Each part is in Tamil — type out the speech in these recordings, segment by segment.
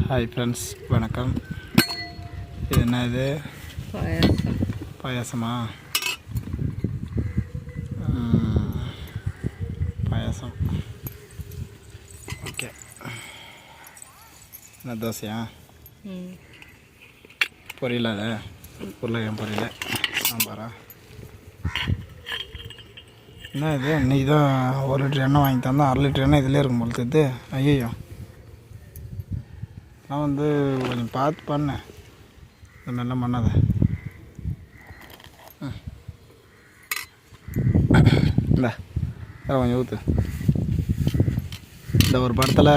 ஹாய் ஃப்ரெண்ட்ஸ், வணக்கம். இது என்ன? இது பாயாசமா? பாயாசம். ஓகே. என்ன தோசையா? பொரியல? அது உருளைக்கிழங்கு பொரியல, சாம்பாரா? என்ன இது? இன்றைக்கி தான் 1 லிட்டர் எண்ணெய் வாங்கி தந்தேன். 1/2 லிட்டர் எண்ணெய் இதிலே இருக்கும் போல தெரியுது. ஐயோ, நான் வந்து கொஞ்சம் பார்த்து பண்ணேன். இந்த மாதிரிலாம் பண்ணாத. இந்த கொஞ்சம் ஊற்று. இந்த ஒரு படத்தில்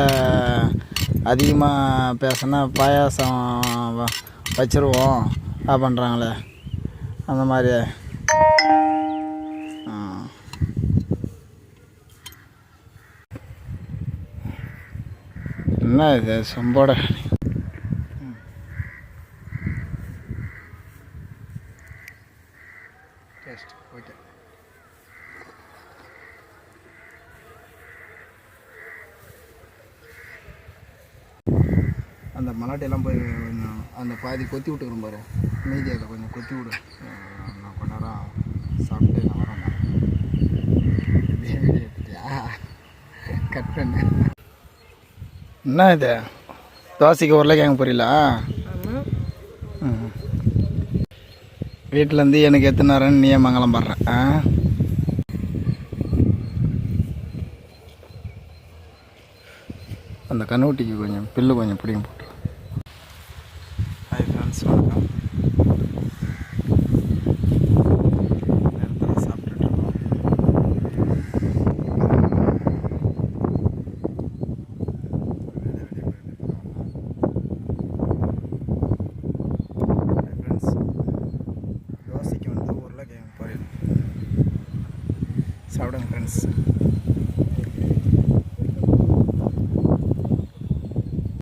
அதிகமாக பேசினா பாயாசம் வச்சுருவோம் பண்ணுறாங்களே, அந்த மாதிரி. என்ன இது சொம்போட? Taste okay. அந்த மலாட்டையெல்லாம் போய் கொஞ்சம் அந்த பாதி கொத்தி விட்டுக்கிறோம் பாரு, மீதி அதை கொஞ்சம் கொத்தி விடு. நான் கொஞ்ச நேரம் சாப்பிட்டு நான் வரேன். கட் பண்ணு. என்ன இது? தோசைக்கு உருளைக்கிழங்கு பொரியலா? வீட்டிலேருந்து எனக்கு எத்தனை நேரம்னு நீயே மங்களம் படுறேன். அந்த கண்ணுக்குட்டிக்கு கொஞ்சம் பில்லு கொஞ்சம் பிடிக்கும் போட்டு. ஹாய் ஃப்ரெண்ட்ஸ், வணக்கம். நேரத்தில் சாப்பிட்டுட்ருக்கோம். ஃப்ரெண்ட்ஸ், தோசைக்கு வந்து உருளைக்கிழங்கு பொரியல் சாப்பிடுங்க ஃப்ரெண்ட்ஸ்.